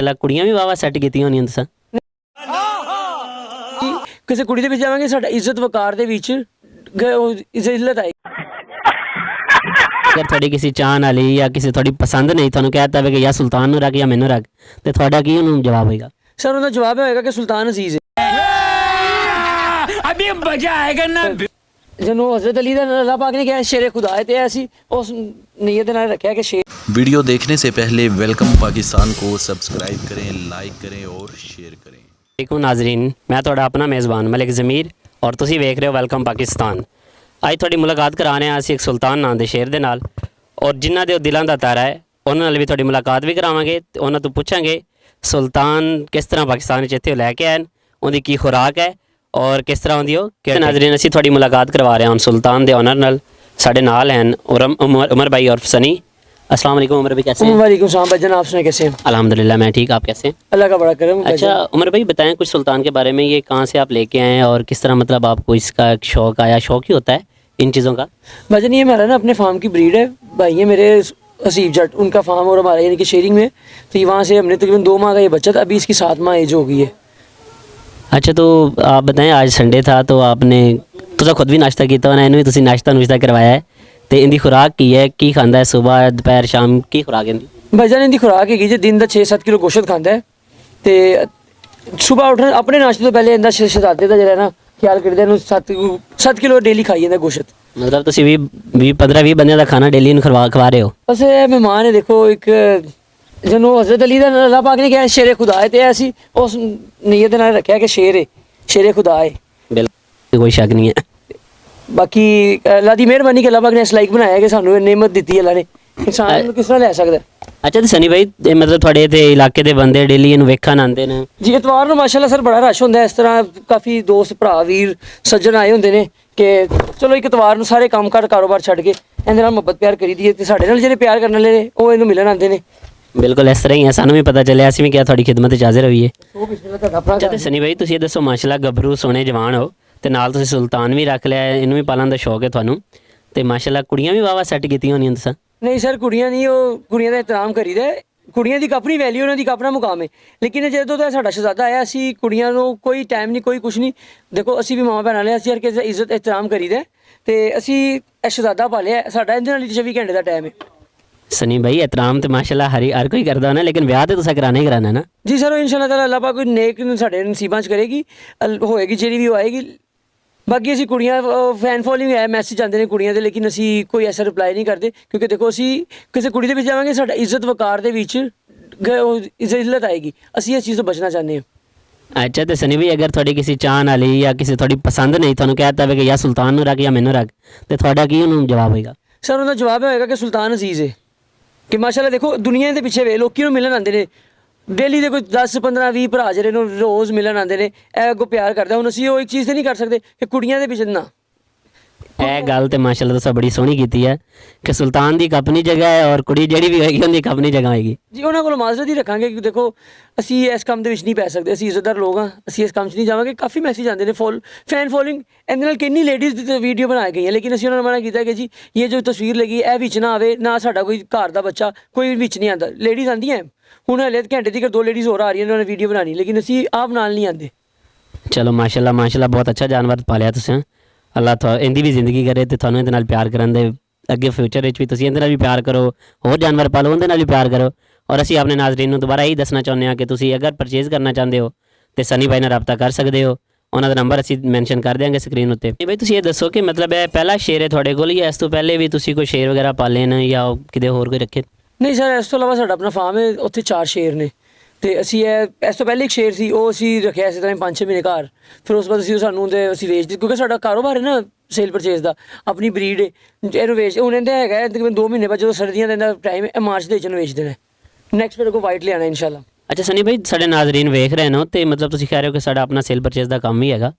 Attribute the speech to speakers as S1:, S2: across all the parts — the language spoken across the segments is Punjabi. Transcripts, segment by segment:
S1: ਪਹਿਲਾਂ ਕੁੜੀਆਂ ਵੀ ਵਾਵਾ ਸੈੱਟ ਕੀਤੀਆਂ ਹੋਣੀਆਂ ਤੁਸੀਂ।
S2: ਕਿਸੇ ਕੁੜੀ ਦੇ ਵਿੱਚ ਜਾਵਾਂਗੇ ਸਾਡਾ ਇੱਜ਼ਤ ਵਕਾਰ ਦੇ ਵਿੱਚ ਇੱਜ਼ਤ ਆਏਗੀ।
S1: ਅਗਰ ਤੁਹਾਡੀ ਕਿਸੇ ਚਾਹਣ ਵਾਲੀ ਜਾਂ ਕਿਸੇ ਤੁਹਾਡੀ ਪਸੰਦ ਨਹੀਂ ਤੁਹਾਨੂੰ ਕਹਿ ਦਿੱਤਾ ਵੇ ਕਿ ਜਾਂ ਸੁਲਤਾਨ ਨੂੰ ਰੱਖ ਜਾਂ ਮੈਨੂੰ ਰੱਖ, ਤੇ ਤੁਹਾਡਾ ਕੀ ਉਹਨੂੰ ਜਵਾਬ ਹੋਏਗਾ?
S2: ਸਰ ਉਹਦਾ ਜਵਾਬ ਹੋਏਗਾ ਕਿ ਸੁਲਤਾਨ ਅਜ਼ੀਜ਼ ਹੈ।
S3: ਅਭੀ ਮਜ਼ਾ ਆਏਗਾ ਨਾ।
S2: ਜਿਹਨੂੰ ਹਜ਼रत अली ਦਾ ਅੱਲਾਹ ਪਾਕ ਨੇ ਕਿਹਾ ਸ਼ੇਰ खुदा है, ਤੇ ਅਸੀਂ ਉਸ ਨੀਅਤ ਨਾਲ ਰੱਖਿਆ ਕਿ ਸ਼ੇਰ।
S4: वीडियो देखने से पहले वेलकम पाकिस्तान को सब्सक्राइब करें, लाइक करें और शेयर करें।
S1: ਦੇਖੋ ਨਾਜ਼ਰੀਨ, ਮੈਂ ਤੁਹਾਡਾ ਆਪਣਾ ਮੇਜ਼ਬਾਨ ਮਲਿਕ ਜ਼ਮੀਰ ਔਰ ਤੁਸੀਂ ਵੇਖ ਰਹੇ ਹੋ ਵੈਲਕਮ ਪਾਕਿਸਤਾਨ। ਅੱਜ ਤੁਹਾਡੀ ਮੁਲਾਕਾਤ ਕਰਾ ਰਹੇ ਹਾਂ ਅਸੀਂ ਇੱਕ ਸੁਲਤਾਨ ਨਾਂ ਦੇ ਸ਼ੇਰ ਦੇ ਨਾਲ, ਔਰ ਜਿਨ੍ਹਾਂ ਦੇ ਉਹ ਦਿਲਾਂ ਦਾ ਤਾਰਾ ਹੈ ਉਹਨਾਂ ਨਾਲ ਵੀ ਤੁਹਾਡੀ ਮੁਲਾਕਾਤ ਵੀ ਕਰਾਵਾਂਗੇ ਤੇ ਉਹਨਾਂ ਤੋਂ ਪੁੱਛਾਂਗੇ ਸੁਲਤਾਨ ਕਿਸ ਤਰ੍ਹਾਂ ਪਾਕਿਸਤਾਨ ਵਿੱਚ ਇੱਥੇ ਲੈ ਕੇ ਆਏ, ਉਹਦੀ ਕੀ ਖੁਰਾਕ ਹੈ ਔਰ ਕਿਸ ਤਰ੍ਹਾਂ ਹੁੰਦੀ ਉਹ। ਨਾਜ਼ਰੀਨ, ਅਸੀਂ ਤੁਹਾਡੀ ਮੁਲਾਕਾਤ ਕਰਵਾ ਰਹੇ ਹਾਂ ਸੁਲਤਾਨ ਦੇ ਓਨਰ ਨਾਲ। ਸਾਡੇ ਨਾਲ हैं उमर भाई और सनी। अस्सलाम वालेकुम उमर भाई, कैसे हैं?
S2: वालेकुम सलाम भाईजान, आप सुनाए कैसे हैं?
S1: अल्हम्दुलिल्लाह मैं ठीक, आप कैसे हैं?
S2: अल्लाह का बड़ा करम।
S1: अच्छा उमर भाई बताएं कुछ सुल्तान के बारे में, ये कहाँ से आप लेके आए हैं और किस तरह मतलब आपको इसका एक शौक़ आया? शौक़ ही होता है इन चीज़ों का।
S2: भाईजान ये हमारा ना अपने फार्म की ब्रीड है, भाई है मेरे हसीब जट, उनका फार्म और हमारा यानी कि शेयरिंग में, तो वहाँ से हमने तकरीबन 2 माह का ये बच्चा था, अभी इसकी 7 माह एज हो गई है।
S1: अच्छा तो आप बताएं, आज संडे था तो आपने तुझा खुद भी नाश्ता किया होना, इन्होंने तुसी नाश्ता नुश्ता करवाया है, तो इनकी खुराक की है की खांदा है सुबह दोपहर शाम की खुराक इनकी?
S2: भाईजान इनकी खुराक है जी दिन का 6-7 किलो गोश्त खाता है, तो सुबह उठने अपने नाश्ते तो पहले इंदा शहजादे का जरा ना ख्याल करते हैं 7 किलो डेली खाई जाता गोश्त।
S1: मतलब तुसी भी 15-20 बंदे का खाना डेली खवा रहे हो?
S2: बस मेहमान है देखो, एक ਜਿਹਨੂੰ हज़रत अली ਦਾ ਅੱਲਾਹ ਪਾਕ ਨੇ ਕਿਹਾ ਸ਼ੇਰ खुदा है, ਤੇ ਅਸੀਂ ਉਸ ਨੀਅਤ ਨਾਲ ਰੱਖਿਆ ਕਿ ਸ਼ੇਰ खुदा है।
S1: बिल्कुल कोई शक नहीं है।
S2: बाकी अल्लाह ਦੀ ਮਿਹਰਬਾਨੀ ਕਿ ਅੱਲਾਹ ਪਾਕ ਨੇ ਇਸ ਲਾਇਕ ਬਣਾਇਆ ਕਿ ਸਾਨੂੰ ਇਹ ਨਿਮਤ ਦਿੱਤੀ ਅੱਲਾਹ ਨੇ, ਇਨਸਾਨ ਨੂੰ ਕਿਸ ਤਰ੍ਹਾਂ ਲੈ ਸਕਦਾ।
S1: अच्छा तो सनी भाई ये मतलब ਤੁਹਾਡੇ ਤੇ ਇਲਾਕੇ ਦੇ ਬੰਦੇ ਡੇਲੀ ਇਹਨੂੰ ਵੇਖਣ ਆਉਂਦੇ ਨੇ
S2: ਜੀ? ਇਤਵਾਰ ਨੂੰ ਮਾਸ਼ਾਅੱਲਾ ਸਰ ਬੜਾ ਰਸ਼ ਹੁੰਦਾ, ਇਸ ਤਰ੍ਹਾਂ ਕਾਫੀ ਦੋਸਤ ਭਰਾ ਵੀਰ ਸੱਜਣ ਆਏ ਹੁੰਦੇ ਨੇ ਕਿ ਚਲੋ ਇੱਕ ਇਤਵਾਰ ਨੂੰ ਸਾਰੇ ਕੰਮ ਕਾਰੋਬਾਰ ਛੱਡ ਕੇ ਇਹਦੇ ਨਾਲ ਮੁਹੱਬਤ ਪਿਆਰ ਕਰੀ ਦੀ, ਤੇ ਸਾਡੇ ਨਾਲ ਜਿਹੜੇ ਪਿਆਰ ਕਰਨ ਵਾਲੇ ਨੇ ਉਹ ਇਹਨੂੰ ਮਿਲਣ ਆਉਂਦੇ ਨੇ।
S1: ਬਿਲਕੁਲ ਇਸ ਤਰ੍ਹਾਂ ਹੀ ਹੈ, ਸਾਨੂੰ ਵੀ ਪਤਾ ਚੱਲਿਆ, ਅਸੀਂ ਵੀ ਕਿਹਾ ਤੁਹਾਡੀ ਖਿਦਮਤ 'ਚ ਹਾਜ਼ਰ ਹੋਈਏ।
S2: ਉਹ ਬਿਸਮਿਲ੍ਲਾ ਤੁਹਾਡਾ ਆਪਣਾ
S1: ਅੱਛਾ ਤੇ ਸਨੀ ਭਾਈ ਤੁਸੀਂ ਇਹ ਦੱਸੋ, ਮਾਸ਼ਾਅੱਲਾ ਗੱਭਰੂ ਸੋਹਣੇ ਜਵਾਨ ਹੋ ਤੇ ਨਾਲ ਤੁਸੀਂ ਸੁਲਤਾਨ ਵੀ ਰੱਖ ਲਿਆ, ਇਹਨੂੰ ਵੀ ਪਾਲਣ ਦਾ ਸ਼ੌਕ ਹੈ ਤੁਹਾਨੂੰ, ਤੇ ਮਾਸ਼ਾਅੱਲਾ ਕੁੜੀਆਂ ਵੀ ਵਾਵਾ ਸੈੱਟ ਕੀਤੀਆਂ ਹੋਣੀਆਂ ਤੁਸੀਂ?
S2: ਨਹੀਂ ਸਰ ਕੁੜੀਆਂ ਨਹੀਂ, ਉਹ ਕੁੜੀਆਂ ਦਾ ਇਤਰਾਮ ਕਰੀਦਾ, ਕੁੜੀਆਂ ਦੀ ਆਪਣੀ ਵੈਲਿਊ, ਉਹਨਾਂ ਦੀ ਆਪਣਾ ਮੁਕਾਮ ਹੈ, ਲੇਕਿਨ ਜਦੋਂ ਤੋਂ ਸਾਡਾ ਸ਼ਹਿਜ਼ਾਦਾ ਆਇਆ ਅਸੀਂ ਕੁੜੀਆਂ ਨੂੰ ਕੋਈ ਟਾਈਮ ਨਹੀਂ ਕੋਈ ਕੁਛ ਨਹੀਂ। ਦੇਖੋ ਅਸੀਂ ਵੀ ਮਾਂ ਭੈਣਾਂ ਵਾਲੇ, ਅਸੀਂ ਹਰ ਕਿਸੇ ਦਾ ਇੱਜ਼ਤ ਇਤਰਾਮ ਕਰੀਦਾ, ਤੇ ਅਸੀਂ ਇਹ ਸ਼ਹਿਜ਼ਾਦਾ ਪਾਲਿਆ, ਸਾਡਾ ਇਹਦੇ ਨਾਲ 24 ਘੰਟੇ ਦਾ ਟਾਈਮ ਹੈ।
S1: सनी भाई एहतराम तो माशाल्लाह हर कोई करता होना, लेकिन ब्याह तो तुसा कराना ही कराना ना
S2: जी सर। इंशाअल्लाह ताला अल्लाह पाक नेक साडे नसीबां च करेगी, होएगी ਜਿਹੜੀ ਵੀ ਆਏਗੀ। ਬਾਕੀ ਅਸੀਂ ਕੁੜੀਆਂ ਫੈਨ ਫੋਲੋਇੰਗ ਹੈ, ਮੈਸੇਜ ਆਉਂਦੇ ਨੇ ਕੁੜੀਆਂ ਦੇ, ਲੇਕਿਨ ਅਸੀਂ ਕੋਈ ਐਸਾ ਰਿਪਲਾਈ ਨਹੀਂ ਕਰਦੇ, ਕਿਉਂਕਿ ਦੇਖੋ ਅਸੀਂ ਕਿਸੇ ਕੁੜੀ ਦੇ ਵਿੱਚ ਜਾਵਾਂਗੇ ਸਾਡਾ ਇੱਜ਼ਤ ਵਕਾਰ ਦੇ ਵਿੱਚ ਇੱਜ਼ਤ ਆਏਗੀ, ਅਸੀਂ ਇਸ ਚੀਜ਼ ਤੋਂ ਬਚਣਾ ਚਾਹੁੰਦੇ ਹਾਂ।
S1: अच्छा तो सनी भाई अगर थोड़ी किसी चाहन वाली या किसी थोड़ी पसंद नहीं ਤੁਹਾਨੂੰ ਕਹਿ ਦਿੱਤਾ ਵੇ ਕਿ ਜਾਂ ਸੁਲਤਾਨ ਨੂੰ ਰੱਖ ਜਾਂ ਮੈਨੂੰ ਰੱਖ, ਤੇ ਤੁਹਾਡਾ ਕੀ ਉਹਨੂੰ ਜਵਾਬ ਹੋਏਗਾ?
S2: ਸਰ ਉਹਦਾ ਜਵਾਬ ਹੋਏਗਾ ਕਿ ਸੁਲਤਾਨ ਅਜ਼ੀਜ਼ ਹੈ, ਕਿ ਮਾਸ਼ਾਅੱਲਾ ਦੇਖੋ ਦੁਨੀਆ ਦੇ ਪਿੱਛੇ ਵੇ ਲੋਕੀ ਨੂੰ ਮਿਲਣ ਆਉਂਦੇ ਨੇ ਡੇਲੀ ਦੇ ਕੋਈ 10-15-20 ਭਰਾ ਜਿਹੜੇ ਨੂੰ ਰੋਜ਼ ਮਿਲਣ ਆਉਂਦੇ ਨੇ, ਇਹ ਅੱਗੋਂ ਪਿਆਰ ਕਰਦਾ। ਹੁਣ ਅਸੀਂ ਉਹ ਇੱਕ ਚੀਜ਼ ਤੇ ਨਹੀਂ ਕਰ ਸਕਦੇ ਕਿ ਕੁੜੀਆਂ ਦੇ ਪਿੱਛੇ ਨਾ।
S1: ਇਹ ਗੱਲ ਤੇ ਮਾਸ਼ਾਅੱਲਾ ਤੁਸੀਂ ਬੜੀ ਸੋਹਣੀ ਕੀਤੀ ਹੈ ਕਿ ਸੁਲਤਾਨ ਦੀ ਇੱਕ ਆਪਣੀ ਜਗ੍ਹਾ ਹੈ ਔਰ ਕੁੜੀ ਜਿਹੜੀ ਵੀ ਹੋਏਗੀ ਉਹਦੀ ਇੱਕ ਆਪਣੀ ਜਗ੍ਹਾ ਹੋਏਗੀ।
S2: ਜੀ ਉਹਨਾਂ ਕੋਲ ਮਾਜ਼ਰਤ ਹੀ ਰੱਖਾਂਗੇ ਕਿ ਦੇਖੋ ਅਸੀਂ ਇਸ ਕੰਮ ਦੇ ਵਿੱਚ ਨਹੀਂ ਪੈ ਸਕਦੇ, ਅਸੀਂ ਇੱਜ਼ਤਦਾਰ ਲੋਕ ਹਾਂ, ਅਸੀਂ ਇਸ ਕੰਮ 'ਚ ਨਹੀਂ ਜਾਵਾਂਗੇ। ਕਾਫੀ ਮੈਸੇਜ ਆਉਂਦੇ ਨੇ ਫੈਨ ਫੋਲੋਇੰਗ, ਇਹਦੇ ਨਾਲ ਕਿੰਨੀ ਲੇਡੀਜ਼ ਦੀ ਵੀਡੀਓ ਬਣਾਈ ਗਈਆਂ, ਲੇਕਿਨ ਅਸੀਂ ਉਹਨਾਂ ਨੂੰ ਮਨਾ ਕੀਤਾ ਕਿ ਜੀ ਇਹ ਜੋ ਤਸਵੀਰ ਲੱਗੀ ਇਹ ਵਿੱਚ ਨਾ ਆਵੇ, ਨਾ ਸਾਡਾ ਕੋਈ ਘਰ ਦਾ ਬੱਚਾ ਕੋਈ ਵਿੱਚ ਨਹੀਂ ਆਉਂਦਾ। ਲੇਡੀਜ਼ ਆਉਂਦੀਆਂ ਹੁਣ ਹਲੇ ਘੰਟੇ ਦੀ 2 ਲੇਡੀਜ਼ ਹੋਰ ਆ ਰਹੀਆਂ ਨੇ, ਉਹਨਾਂ ਨੇ ਵੀਡੀਓ ਬਣਾਉਣੀ, ਲੇਕਿਨ ਅਸੀਂ ਆਪ ਨਾਲ ਨਹੀਂ ਆਉਂਦੇ।
S1: ਚਲੋ ਮਾਸ਼ਾਅੱਲਾ ਬਹੁਤ ਅੱਛਾ ਜਾਨਵਰ ਪਾਲਿਆ ਤੁਸੀਂ, ਅੱਲਾਹ ਇਹਦੀ ਵੀ ਜ਼ਿੰਦਗੀ ਕਰੇ ਤੇ ਤੁਹਾਨੂੰ ਇਹਦੇ ਨਾਲ ਪਿਆਰ ਕਰਨ ਦੇ ਅੱਗੇ ਫਿਊਚਰ ਵਿੱਚ ਵੀ ਤੁਸੀਂ ਇਹਦੇ ਨਾਲ ਵੀ ਪਿਆਰ ਕਰੋ, ਹੋਰ ਜਾਨਵਰ ਪਾਲੋ ਉਹਦੇ ਨਾਲ ਵੀ ਪਿਆਰ ਕਰੋ। ਔਰ ਅਸੀਂ ਆਪਣੇ ਨਾਜ਼ਰੀਨ ਨੂੰ ਦੁਬਾਰਾ ਇਹੀ ਦੱਸਣਾ ਚਾਹੁੰਦੇ ਹਾਂ ਕਿ ਤੁਸੀਂ ਅਗਰ ਪਰਚੇਜ਼ ਕਰਨਾ ਚਾਹੁੰਦੇ ਹੋ ਤੇ ਸਨੀ ਭਾਈ ਨਾਲ ਰਾਬਤਾ ਕਰ ਸਕਦੇ ਹੋ, ਉਹਨਾਂ ਦਾ ਨੰਬਰ ਅਸੀਂ ਮੈਂਸ਼ਨ ਕਰ ਦਿਆਂਗੇ ਸਕਰੀਨ ਉੱਤੇ। ਭਾਈ ਤੁਸੀਂ ਇਹ ਦੱਸੋ ਕਿ ਮਤਲਬ ਇਹ ਪਹਿਲਾ ਸ਼ੇਰ ਹੈ ਤੁਹਾਡੇ ਕੋਲ ਜਾਂ ਇਸ ਤੋਂ ਪਹਿਲੇ ਵੀ ਤੁਸੀਂ ਕੋਈ ਸ਼ੇਰ ਵਗੈਰਾ ਪਾਲੇ ਨੇ ਜਾਂ ਕਿਤੇ ਹੋਰ ਕੋਈ ਰੱਖੇ?
S2: ਨਹੀਂ ਸਰ, ਇਸ ਤੋਂ ਇਲਾਵਾ ਸਾਡਾ ਆਪਣਾ ਫਾਰਮ ਹੈ, ਉੱਥੇ 4 ਸ਼ੇਰ ਨੇ, ਤੇ ਅਸੀਂ ਇਸ ਤੋਂ ਪਹਿਲੇ ਇੱਕ ਸ਼ੇਰ ਸੀ ਉਹ ਅਸੀਂ ਰੱਖਿਆ ਇਸੇ ਤਰ੍ਹਾਂ 5-6 ਮਹੀਨੇ ਘਰ, ਫਿਰ ਉਸ ਤੋਂ ਬਾਅਦ ਸਾਨੂੰ ਅਸੀਂ ਵੇਚ ਦਿੱਤੇ, ਕਿਉਂਕਿ ਸਾਡਾ ਕਾਰੋਬਾਰ ਹੈ ਨਾ ਸੇਲ ਪਰਚੇਜ਼ ਦਾ, ਆਪਣੀ ਬਰੀਡ ਹੈ, ਇਹਨੂੰ ਵੇਚ ਹੁਣ ਇਹਦਾ ਹੈਗਾ ਤਕਰੀਬਨ 2 ਮਹੀਨੇ ਬਾਅਦ ਜਦੋਂ ਸਰਦੀਆਂ ਦਾ ਟਾਈਮ ਹੈ ਮਾਰਚ ਦੇ ਵਿੱਚ ਨੂੰ ਵੇਚ ਦੇਣਾ, ਨੈਕਸਟ ਮੇਰੇ ਕੋਲ ਵਾਈਟ ਲਿਆਣਾ ਇਨਸ਼ਾਅੱਲਾ।
S1: ਅੱਛਾ ਸਨੀ ਭਾਈ ਸਾਡੇ ਨਾਜ਼ਰੀਨ ਵੇਖ ਰਹੇ ਨੇ ਤੇ ਮਤਲਬ ਤੁਸੀਂ ਕਹਿ ਰਹੇ ਹੋ ਕਿ ਸਾਡਾ ਆਪਣਾ ਸੇਲ ਪਰਚੇਜ਼ ਦਾ ਕੰਮ ਹੀ ਹੈਗਾ,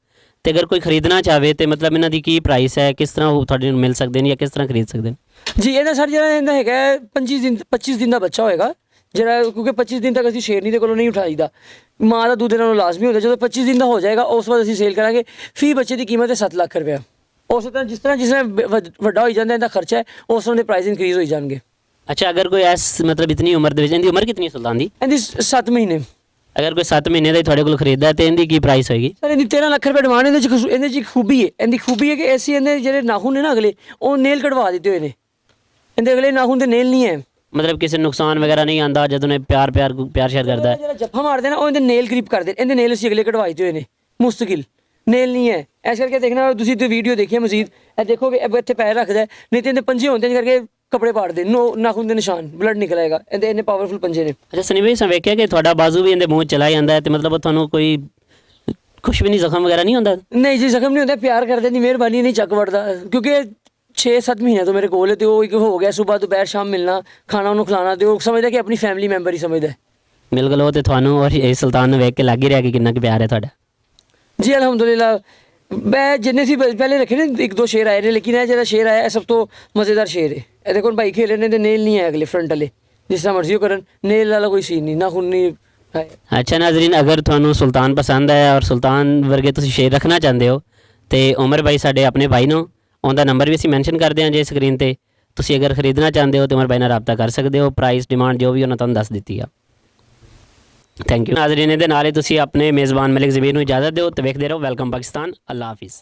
S1: ਤੇ ਅਗਰ ਕੋਈ ਖਰੀਦਣਾ ਚਾਹਵੇ ਤੇ ਮਤਲਬ ਇਹਨਾਂ ਦੀ ਕੀ ਪ੍ਰਾਈਸ ਹੈ, ਕਿਸ ਤਰ੍ਹਾਂ ਉਹ ਤੁਹਾਡੇ ਨੂੰ ਮਿਲ ਸਕਦੇ ਨੇ ਜਾਂ ਕਿਸ ਤਰ੍ਹਾਂ ਖਰੀਦ ਸਕਦੇ ਨੇ?
S2: ਜੀ ਇਹਦਾ ਸਰ ਜਿਹੜਾ ਇਹਦਾ ਹੈਗਾ 25 ਦਿਨ ਦਾ ਬੱਚਾ ਹੋਏਗਾ ਜਿਹੜਾ, ਕਿਉਂਕਿ 25 ਦਿਨ ਤੱਕ ਅਸੀਂ ਸ਼ੇਰਨੀ ਦੇ ਕੋਲੋਂ ਨਹੀਂ ਉਠਾਈਦਾ, ਮਾਂ ਦਾ ਦੁੱਧ ਇਹਨਾਂ ਨੂੰ ਲਾਜ਼ਮੀ ਹੁੰਦਾ। ਜਦੋਂ 25 ਦਿਨ ਦਾ ਹੋ ਜਾਏਗਾ ਉਸ ਤੋਂ ਬਾਅਦ ਅਸੀਂ ਸੇਲ ਕਰਾਂਗੇ। ਫੀ ਬੱਚੇ ਦੀ ਕੀਮਤ ਹੈ 7 ਲੱਖ ਰੁਪਇਆ। ਉਸ ਤਰ੍ਹਾਂ ਜਿਸ ਤਰ੍ਹਾਂ ਵੱਡਾ ਹੋਈ ਜਾਂਦਾ ਇਹਦਾ ਖਰਚਾ ਹੈ ਉਸ ਤਰ੍ਹਾਂ ਦੇ ਪ੍ਰਾਈਸ ਇਨਕਰੀਜ਼ ਹੋਈ ਜਾਣਗੇ।
S1: ਅੱਛਾ, ਅਗਰ ਕੋਈ ਐਸ ਮਤਲਬ ਇਤਨੀ ਉਮਰ ਦੇ ਵਿੱਚ, ਇਹਦੀ ਉਮਰ ਕਿੰਨੀ ਹੈ ਸੁਲਤਾਨ ਦੀ?
S2: ਇਹਦੀ 7 ਮਹੀਨੇ।
S1: ਅਗਰ ਕੋਈ 7 ਮਹੀਨੇ ਦਾ ਹੀ ਤੁਹਾਡੇ ਕੋਲ ਖਰੀਦਦਾ ਹੈ ਤੇ ਇਹਦੀ ਕੀ ਪ੍ਰਾਈਸ ਹੋਏਗੀ?
S2: ਸਰ ਇਹਦੀ 13 ਲੱਖ ਰੁਪਏ ਡਿਮਾਂਡ। ਇਹਦੇ 'ਚ ਇੱਕ ਖੂਬੀ ਹੈ, ਇਹਦੀ ਖੂਬੀ ਹੈ ਕਿ ਅਸੀਂ ਇਹਦੇ ਜਿਹੜੇ ਨਾਖੂਨ ਨੇ ਨਾ ਅਗਲੇ, ਉਹ ਨੇਲ ਕਢਵਾ ਦਿੱਤੇ ਹੋਏ ਨੇ। ਇਹਦੇ ਅਗਲੇ ਨਾਖੂਨ ਦੇ ਨੇਲ ਨਹੀਂ ਹੈ।
S1: ਮਤਲਬ ਕਿਸੇ ਨੂੰ ਨੁਕਸਾਨ ਵਗੈਰਾ ਨਹੀਂ ਆਂਦਾ ਜਦੋਂ ਨੇ ਪਿਆਰ ਸ਼ੇਅਰ ਕਰਦਾ ਹੈ?
S2: ਜਿਹੜਾ ਜੱਫਾ ਮਾਰਦੇ ਨਾ ਉਹ ਇਹਦੇ ਨੇਲ ਕਰੀਪ ਕਰਦੇ, ਇਹਦੇ ਨੇਲ ਅਸੀਂ ਅਗਲੇ ਕਢਵਾਏ ਹੋਏ ਨੇ, ਮੁਸਤਕਿਲ ਨੇਲ ਨਹੀਂ ਹੈ। ਇਸ ਕਰਕੇ ਦੇਖਣਾ ਤੁਸੀਂ ਤੇ ਵੀਡੀਓ ਦੇਖੀ ਹੈ ਮਜ਼ੀਦ, ਇਹ ਦੇਖੋਗੇ ਇਹ ਇੱਥੇ ਪੈਰ ਰੱਖਦਾ ਹੈ, ਨਹੀਂ ਤੇ ਇਹਦੇ ਪੰਜੇ ਹੁੰਦੇ ਨੇ ਕਰਕੇ ਕੱਪੜੇ ਪਾੜਦੇ, ਨਾਖੂਨ ਦੇ ਨਿਸ਼ਾਨ, ਬਲੱਡ ਨਿਕਲ ਆਏਗਾ। ਇਹਦੇ ਇੰਨੇ ਪਾਵਰਫੁਲ ਪੰਜੇ ਨੇ।
S1: ਅੱਛਾ ਸਨੀ ਭਾਈ, ਵੇਖਿਆ ਕਿ ਤੁਹਾਡਾ ਬਾਜ਼ੂ ਵੀ ਇਹਦੇ ਮੂੰਹ 'ਚ ਚਲਾ ਜਾਂਦਾ ਹੈ ਤੇ ਮਤਲਬ ਤੁਹਾਨੂੰ ਕੋਈ ਕੁਛ ਵੀ ਨਹੀਂ, ਜ਼ਖਮ ਵਗੈਰਾ ਨਹੀਂ ਹੁੰਦਾ?
S2: ਨਹੀਂ ਜੀ, ਜ਼ਖਮ ਨਹੀਂ ਹੁੰਦਾ, ਪਿਆਰ ਕਰਦੇ ਦੀ ਮਿਹਰਬਾਨੀ, ਨਹੀਂ ਚੱਕ ਵੜਦਾ। ਕਿਉਂਕਿ 6-7 ਮਹੀਨਿਆਂ ਤੋਂ ਮੇਰੇ ਕੋਲ ਹੈ ਤੇ ਉਹ ਇੱਕ ਹੋ ਗਿਆ, ਸਵੇਰ ਦੁਪਹਿਰ ਸ਼ਾਮ ਮਿਲਣਾ, ਖਾਣਾ ਉਹਨੂੰ ਖਿਲਾਣਾ, ਤੇ ਉਹ ਸਮਝਦਾ ਕਿ ਆਪਣੀ ਫੈਮਿਲੀ ਮੈਂਬਰ ਹੀ ਸਮਝਦਾ।
S1: ਬਿਲਕੁਲ, ਉਹ ਤੇ ਤੁਹਾਨੂੰ ਔਰ ਇਹ ਸੁਲਤਾਨ ਨੂੰ ਵੇਖ ਕੇ ਲੱਗ ਹੀ ਰਿਹਾ ਕਿ ਕਿੰਨਾ ਕੁ ਪਿਆਰ ਹੈ ਤੁਹਾਡਾ।
S2: ਜੀ ਅਲਹਮਦੁਲਿਲਾ। ਮੈਂ ਜਿੰਨੇ ਸੀ ਪਹਿਲੇ ਰੱਖੇ ਨੇ 1-2 ਸ਼ੇਰ ਆਏ ਨੇ, ਲੇਕਿਨ ਇਹ ਜਿਹੜਾ ਸ਼ੇਰ ਆਇਆ ਇਹ ਸਭ ਤੋਂ ਮਜ਼ੇਦਾਰ ਸ਼ੇਰ ਹੈ। ਇਹ ਦੇਖੋ ਭਾਈ ਖੇਲ ਰਹੇ ਨੇ ਤੇ ਨੇਲ ਨਹੀਂ ਹੈ ਅਗਲੇ ਫਰੰਟ ਵਾਲੇ, ਜਿਸ ਤਰ੍ਹਾਂ ਮਰਜ਼ੀ ਉਹ ਕਰਨ, ਨੇਲ ਵਾਲਾ ਕੋਈ ਸੀਨ ਨਹੀਂ, ਨਾਖੂਨ ਨਹੀਂ ਹੈ।
S1: ਅੱਛਾ ਨਾਜ਼ਰੀਨ, ਅਗਰ ਤੁਹਾਨੂੰ ਸੁਲਤਾਨ ਪਸੰਦ ਆਇਆ ਔਰ ਸੁਲਤਾਨ ਵਰਗੇ ਤੁਸੀਂ ਸ਼ੇਰ ਰੱਖਣਾ ਚਾਹੁੰਦੇ ਹੋ ਤੇ ਉਮਰ ਭਾਈ ਸਾਡੇ ਆਪਣੇ ਭਾਈ ਨੂੰ, ਉਹਦਾ ਨੰਬਰ ਵੀ ਅਸੀਂ ਮੈਂਸ਼ਨ ਕਰਦੇ ਹਾਂ ਜੇ ਸਕਰੀਨ ਤੇ। ਤੁਸੀਂ ਅਗਰ ਖਰੀਦਣਾ ਚਾਹੁੰਦੇ ਹੋ ਤਾਂ ਉਮਰ ਭਾਈ ਨਾਲ ਰਾਬਤਾ ਕਰ ਸਕਦੇ ਹੋ। ਪ੍ਰਾਈਸ ਡਿਮਾਂਡ ਜੋ ਵੀ ਉਹਨਾਂ ਤੁਹਾਨੂੰ ਦੱਸ ਦਿੱਤੀ ਆ। ਥੈਂਕ ਯੂ ਨਾਜ਼ਰੀਨ, ਇਹਦੇ ਨਾਲ ਹੀ ਤੁਸੀਂ ਆਪਣੇ ਮੇਜ਼ਬਾਨ ਮਲਿਕ ਜ਼ਮੀਰ ਨੂੰ ਇਜਾਜ਼ਤ ਦਿਓ ਤੇ ਵੇਖਦੇ ਰਹੋ ਵੈਲਕਮ ਪਾਕਿਸਤਾਨ। ਅੱਲਾ ਹਾਫਿਜ਼।